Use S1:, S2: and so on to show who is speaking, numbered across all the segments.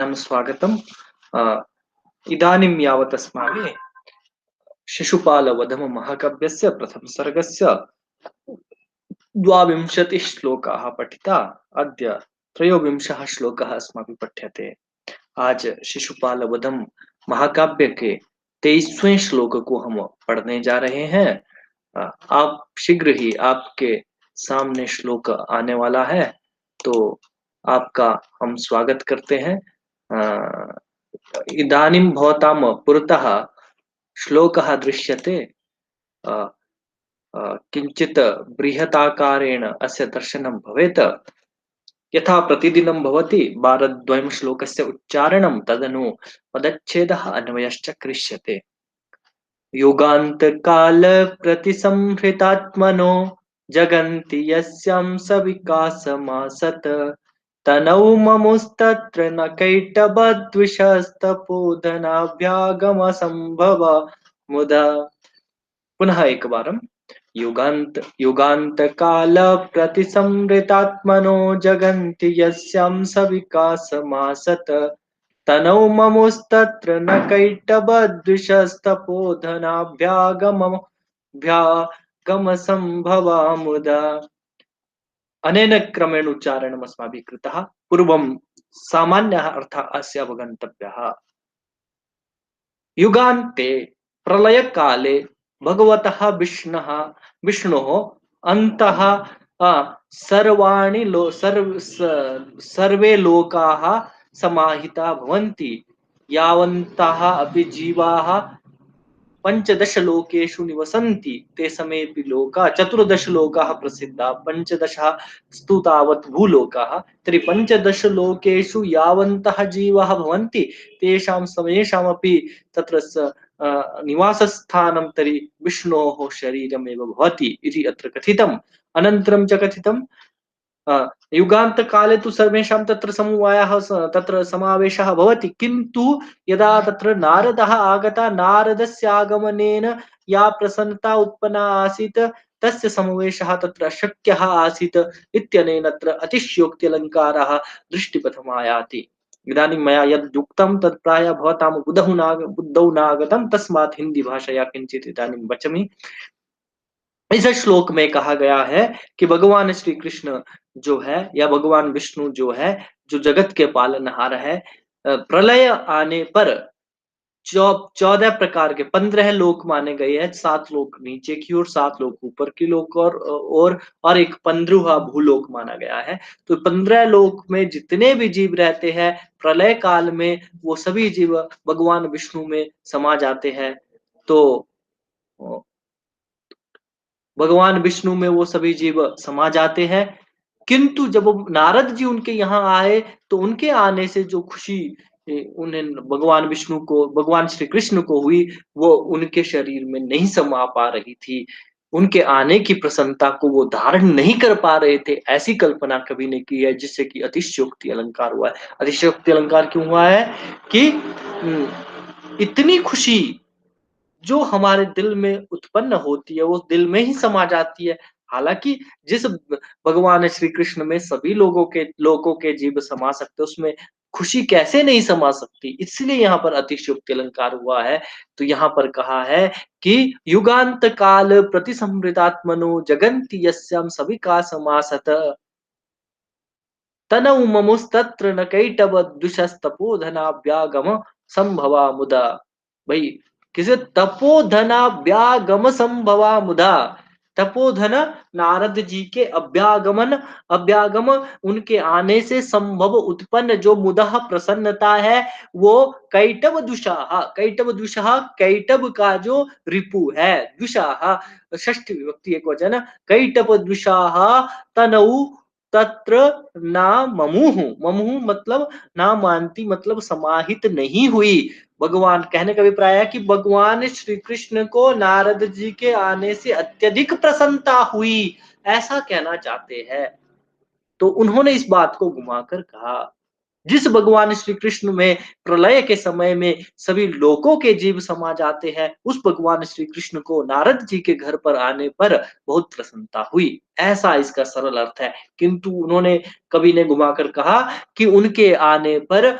S1: स्वागतम्। अ, इदानीं यावत् अस्माभिः शिशुपालवधमहाकाव्यस्य प्रथमसर्गस्य द्वाविंशतिः श्लोकाः पठिता। अद्य त्रयोविंशः श्लोकः अस्माभिः पठ्यते। आज शिशुपालवधम महाकाव्य के 23वें श्लोक को हम पढ़ने जा रहे हैं। आप शीघ्र ही आपके सामने श्लोक आने वाला है, तो आपका हम स्वागत करते हैं। इदानीं भवतां पुरतः श्लोकः दृश्यते। अ, किञ्चित् बृहदाकारेण अस्य दर्शनं भवेत्। यथा प्रतिदिनं भवति वारद्वयं श्लोकस्य उच्चारणं, तदनु पदच्छेदः अन्वयश्च क्रियते। युगान्तकालप्रतिसंहृतात्मनो जगन्ति यस्यां सविकासमासत तनौ ममुस्तत्र न कैटभद्विषस्तपोधनाभ्यागमसम्भवा मुदा। पुनः एक बारं। युगान्तकालप्रतिसंहृतात्मनो जगन्ति यस्यां सविकासमासत तनौ ममुस्तत्र न कैटभद्विषस्तपोधनाभ्यागमसम्भवा मुदा। अनेन क्रमेण उच्चारणम् अस्माभिः कृतः। पूर्वं सामान्यः अर्थः अस्य अवगन्तव्यः। युगान्ते प्रलयकाले भगवतः विष्णोः अन्तः सर्वे लोकाः समाहिता भवन्ति। यावन्तः अपि जीवाः पंचदश लोकेषु निवसन्ति ते समेऽपि लोका चतुर्दश लोकाः प्रसिद्धाः, पंचदश स्तु तावत् भूलोकाः। तर्हि पंचदश लोकेषु यावन्तः जीवाः भवन्ति तेषां समेषामपि तत्र निवासस्थानं तर्हि विष्णोः शरीरमेव भवति इति अत्र कथितम्। अनन्तरं च कथितं युगान्तकाले तु सर्वेषां तत्र समवायः तत्र समावेशः भवति, किन्तु यदा तत्र नारदः आगतः, नारदस्य आगमनेन या प्रसन्नता उत्पन्ना आसीत् तस्य समावेशः तत्र अशक्यः आसीत् इत्यनेन अत्र अतिशयोक्त्यलङ्कारः दृष्टिपथम् आयाति। इदानीं मया यद् उक्तं तत् प्रायः भवतां बुद्धौ नागतं, तस्मात् हिंदी भाषया किञ्चित् इदानीं वचामि। इस श्लोक में कहा गया है कि भगवान श्री कृष्ण जो है या भगवान विष्णु जो है, जो जगत के पालनहार है, प्रलय आने पर 14 प्रकार के 15 लोक माने गए हैं। 7 लोक नीचे की ओर, 7 लोक ऊपर की लोक और एक 15वां भूलोक माना गया है। तो 15 लोक में जितने भी जीव रहते हैं प्रलय काल में वो सभी जीव भगवान विष्णु में समा जाते हैं। तो भगवान विष्णु में वो सभी जीव समा जाते हैं। किंतु जब नारद जी उनके यहाँ आए तो उनके आने से जो खुशी उन्हें भगवान विष्णु को, भगवान श्री कृष्ण को हुई, वो उनके शरीर में नहीं समा पा रही थी। उनके आने की प्रसन्नता को वो धारण नहीं कर पा रहे थे। ऐसी कल्पना कवि ने की है, जिससे कि अतिशयोक्ति अलंकार हुआ है। अतिशयोक्ति अलंकार क्यों हुआ है कि इतनी खुशी जो हमारे दिल में उत्पन्न होती है वो दिल में ही समा जाती है। हालांकि जिस भगवान श्री कृष्ण में सभी लोगों के जीव समा सकते, उसमें खुशी कैसे नहीं समा सकती, इसलिए यहाँ पर अतिशयोक्ति अलंकार हुआ है। तो यहाँ पर कहा है कि युगांत काल प्रतिसमृतात्मनो जगन्ति यस्याम सविका समासत तनौ ममुस्तत्र न कैटव द्विषस्तपोधनाभ्यागम संभवा मुदा। भाई, किसे तपोधनाभ्यागम संभवा मुदा। तपोधन नारद जी के अभ्यागम उनके आने से संभव उत्पन्न जो मुदा प्रसन्नता है, वो कैटव दुषा कैटव का जो रिपु है, दुषा षष्ठी विभक्ति एक वचन, कैटव दुषा तनौ तत्र ना ममुहु मतलब ना मानती, मतलब समाहित नहीं हुई। भगवान कहने का अभिप्राय है कि भगवान श्री कृष्ण को नारद जी के आने से अत्यधिक प्रसन्नता हुई, ऐसा कहना चाहते हैं। तो उन्होंने इस बात को घुमाकर कहा, जिस भगवान श्री कृष्ण में प्रलय के समय में सभी लोकों के जीव समा जाते हैं, उस भगवान श्री कृष्ण को नारद जी के घर पर आने पर बहुत प्रसन्नता हुई, ऐसा इसका सरल अर्थ है। किंतु उन्होंने, कवि ने घुमाकर कहा कि उनके आने पर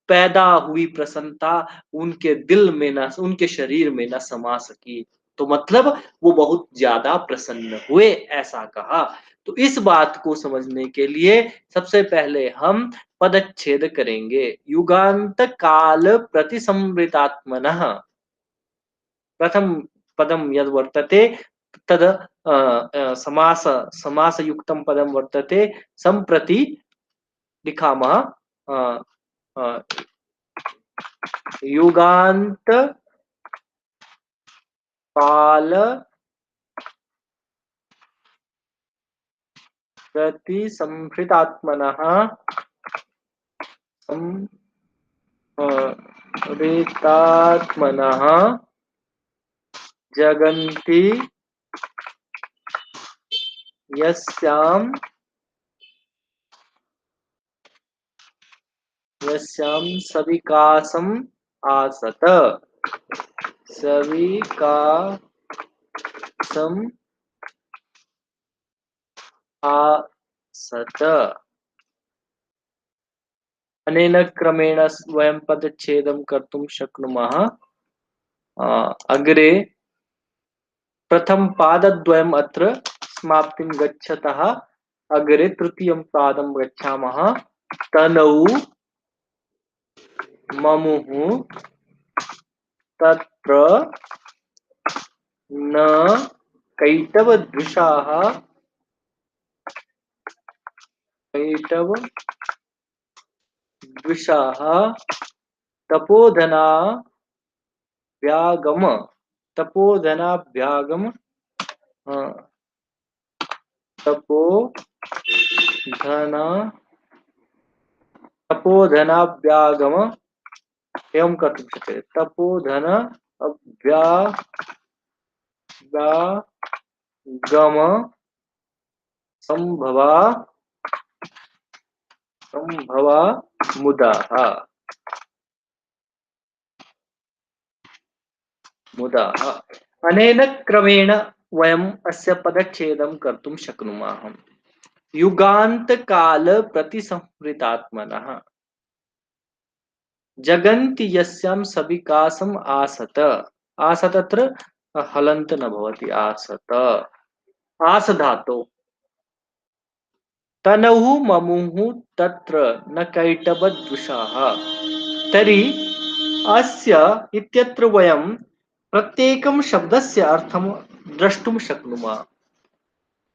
S1: पैदा हुई प्रसन्नता उनके दिल में ना, उनके शरीर में ना समा सकी। तो मतलब वो बहुत ज़्यादा प्रसन्न हुए, ऐसा कहा। तो इस बात को समझने के लिए सबसे पहले हम पदच्छेद करेंगे। युगांत काल प्रतिसंवृतात्मनः प्रथम पदं यद् वर्तते तद् समासयुक्तं पदं वर्तते। सम्प्रति लिखामः अ, अ, युगान्त काल प्रतिसंहृतात्मनः संहृतात्मनः जगन्ति यस्यां यस्यां सविकासम् आसत सविकासम् आसत। अनेन क्रमेण वयं पदच्छेदं कर्तुं शक्नुमः। अग्रे प्रथम पादद्वयम् अत्र समाप्तिं गच्छतः अग्रे तृतीयं पादं गच्छामः। तनौ ममुः तत्र न कैटभदृशाः तपोधना व्यागम तपोधनाभ्यागम अ, तपोधना तपोधनाभ्यागम एवं कर्तुं शक्यते। तपोधन अभ्यागम संभवा मुदाः अनेन क्रमेण वयम् अस्य पदच्छेदं कर्तुं शक्नुमः। युगान्तकाल प्रतिसंहृतात्मनः जगन्ति यस्यां सविकासम् आसत। आसत अत्र हलन्त न भवति। आसत आस धातु। तनहुः ममुः तत्र न कैटभदृशाः। तर्हि अस्य इत्यत्र वयं प्रत्येकं शब्दस्य अर्थं द्रष्टुं शक्नुमः।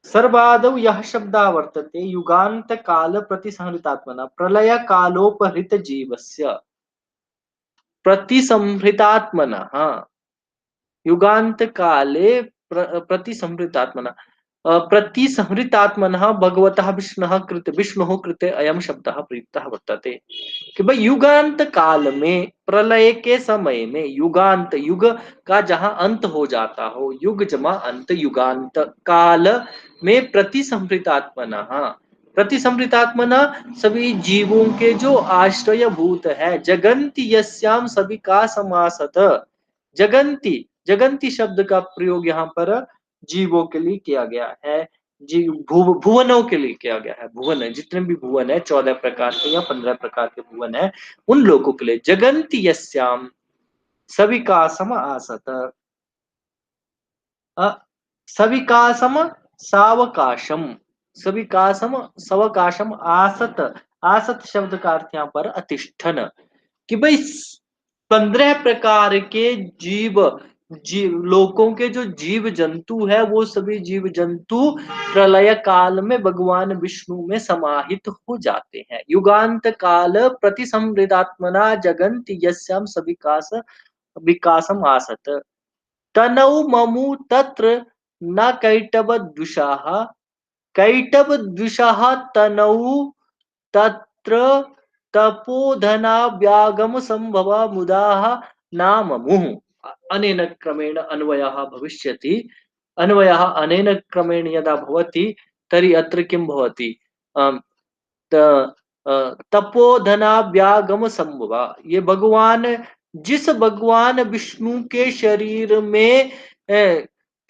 S1: सर्वादौ यः शब्दः वर्तते युगान्तकालप्रतिसंहृतात्मनः प्रलयकालोपहृतजीवस्य प्रतिसंहृतात्मनः युगांत काले प्रतिसंहृतात्मनः प्रतिसंहृतात्मनः भगवतः विष्णुः कृते अयं शब्दः प्रयुक्तः वर्तते कि भाई युगांत काल में प्रलय के समय में युगांत युग का जहां अंत हो जाता हो युग जमा अंत युगांत काल में प्रतिसंहृतात्मनः प्रतिसंहृतात्मना सभी जीवों के जो आश्रय भूत है जगन्ति यस्याम सभी का समासत जगन्ति जगन्ति शब्द का प्रयोग यहाँ पर जीवों के लिए किया गया है। जीव भुवनों के लिए किया गया है। भुवन है जितने भी भुवन है 14 प्रकार के या 15 प्रकार के भुवन है उन लोगों के लिए जगन्ति यस्याम सविकासम आसत सविकासम सावकाशम सविकासम सवकाशम आसत आसत शब्द का अर्थ यहाँ पर अतिष्ठन कि भाई 15 प्रकार के जीव लोकों के जो जीव जंतु है वो सभी जीव जंतु प्रलय काल में भगवान विष्णु में समाहित हो जाते हैं। युगांत काल प्रतिसंवृतात्मना जगन्ति यस्याम सविकास विकासम आसत तनौ ममु तत्र न कैटभदृशाः कैटभदृशाः तनौ तत्र तपोधनाभ्यागम संभवा मुदाः नाममुः। अनेन क्रमेण अन्वयः भविष्यति। अन्वयः अनेन क्रमेण यदा भवति तर्हि अत्र किं भवति त तपोधनाभ्यागम संभवा ये भगवान जिस भगवान विष्णु के शरीर में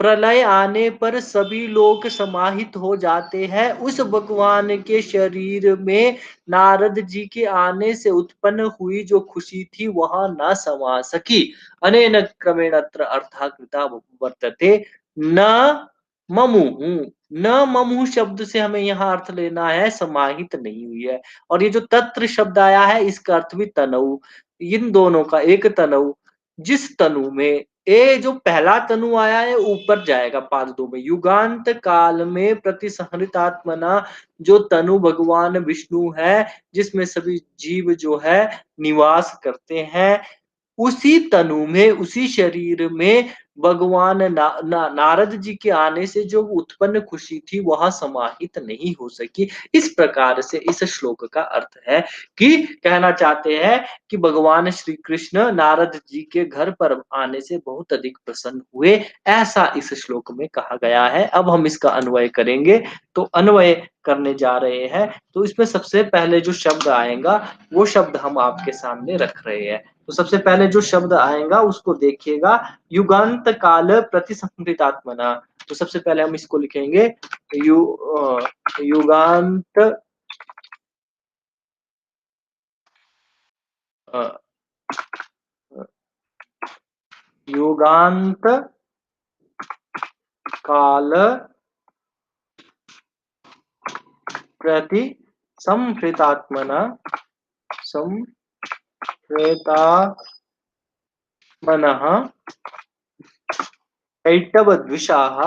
S1: प्रलय आने पर सभी लोग समाहित हो जाते हैं, उस भगवान के शरीर में नारद जी के आने से उत्पन्न हुई जो खुशी थी वह न समा सकी। अनेन क्रमेण अत्र अर्थः कृता वर्तते न ममुहु। न ममुहु शब्द से हमें यहाँ अर्थ लेना है समाहित नहीं हुई है। और ये जो तत्र शब्द आया है इसका अर्थ भी तनउ, इन दोनों का एक तनउ, जिस तनु में ये जो पहला तनु आया है ऊपर जाएगा पाद 2 में, युगांत काल में प्रतिसंहृतात्मना जो तनु भगवान विष्णु है, जिसमें सभी जीव जो है निवास करते हैं, उसी तनु में, उसी शरीर में भगवान नारद जी के आने से जो उत्पन्न खुशी थी वह समाहित नहीं हो सकी। इस प्रकार से इस श्लोक का अर्थ है कि कहना चाहते हैं कि भगवान श्री कृष्ण नारद जी के घर पर आने से बहुत अधिक प्रसन्न हुए, ऐसा इस श्लोक में कहा गया है। अब हम इसका अन्वय करेंगे, तो अन्वय करने जा रहे हैं। तो इसमें सबसे पहले जो शब्द आएगा वो शब्द हम आपके सामने रख रहे हैं। तो सबसे पहले जो शब्द आएगा उसको देखिएगा, युगांत काल प्रतिसंहृतात्मना। तो सबसे पहले हम इसको लिखेंगे युगांत अ, युगांत काल प्रति संहृतात्मना संहृतात्मनः कैटभद्विषाः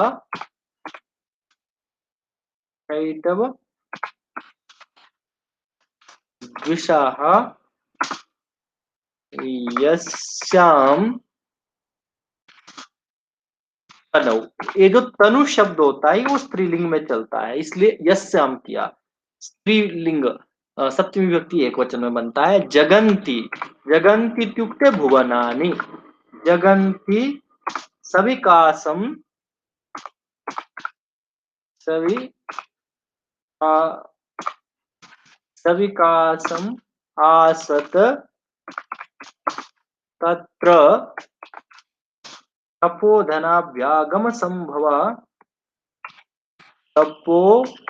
S1: यस्याम तनौ। ये जो तनु शब्द होता है वो स्त्रीलिंग में चलता है, इसलिए यस्याम किया। स्त्रीलिंग सप्तमी विभक्ति एक वचन में बनता है। जगंती, जगंती इत्युक्ते भुवनानि, जगंती सविकासम, सवि सविकासम आसत तत्र तपोधनाभ्यागम संभव, तपोधनाभ्यागम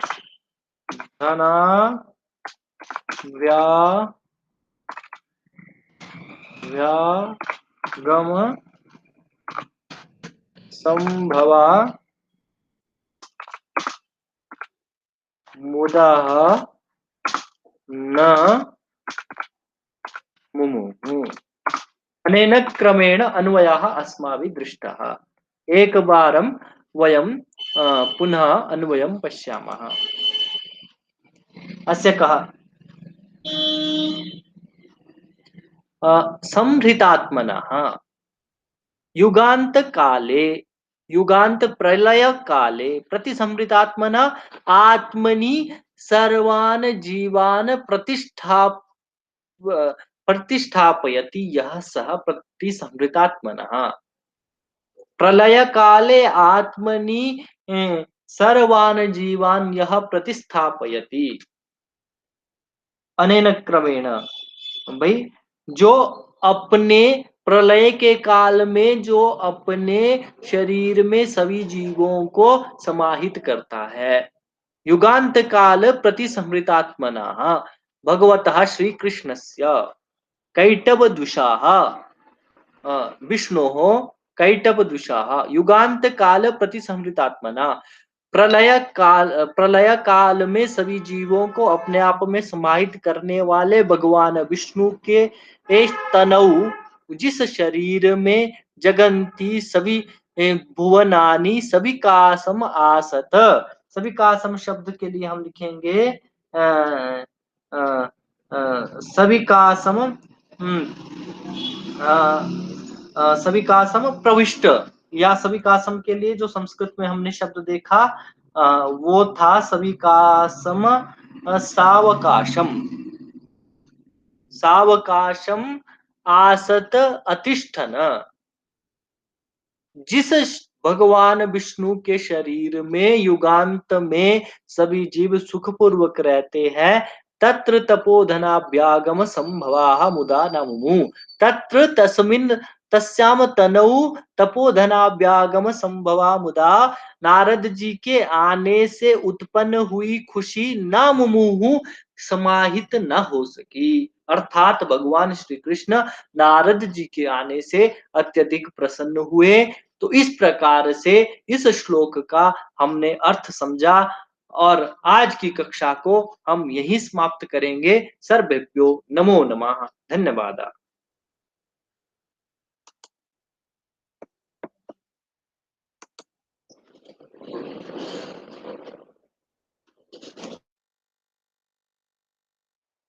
S1: संभवा मुदः न मुमुहु। अनेन क्रमेण अन्वयः अस्माभिः दृष्टः। एकवारं वयं पुनः अन्वयं पश्यामः। अस्य कः संहृतात्मनः युगांत काले, युगांत प्रलय काले प्रतिसंहृतात्मना आत्मनि सर्वान् जीवान् प्रतिष्ठापयति यः सः प्रतिसंहृतात्मनः। प्रलय काले आत्मनि सर्वान् जीवान् यः प्रतिस्थापयति। अनेन क्रमेण भाई, जो अपने प्रलय के काल में जो अपने शरीर में सभी जीवों को समाहित करता है, युगांत काल प्रतिसंहृतात्मना भगवतः श्री कृष्णस्य कैटभदुषाः विष्णोः कैटभदुषाः युगांत काल प्रतिसंहृतात्मना, प्रलय काल में सभी जीवों को अपने आप में समाहित करने वाले भगवान विष्णु के एक तनऊ, जिस शरीर में जगंती सभी भुवनानी सभी कासम आसत। सभी कासम शब्द के लिए हम लिखेंगे सभी कासम सभी कासम प्रविष्ट, या सभी कासम के लिए जो संस्कृत में हमने शब्द देखा वो था सभी कासम सावकाशम, सावकाशम आसत अतिष्ठन। जिस भगवान विष्णु के शरीर में युगांत में सभी जीव सुखपूर्वक रहते हैं, तत्र तपोधनाभ्यागम संभवाः मुदा न मुमु। तत्र तस्मिन् तस्याम तनौ तपोधनाभ्यागम संभवा मुदा। नारद जी के आने से उत्पन्न हुई खुशी ना मुमुहु समाहित न हो सकी। अर्थात भगवान श्री कृष्ण नारद जी के आने से अत्यधिक प्रसन्न हुए। तो इस प्रकार से इस श्लोक का हमने अर्थ समझा और आज की कक्षा को हम यहीं समाप्त करेंगे। सर्वेभ्यो नमो नमः। धन्यवाद।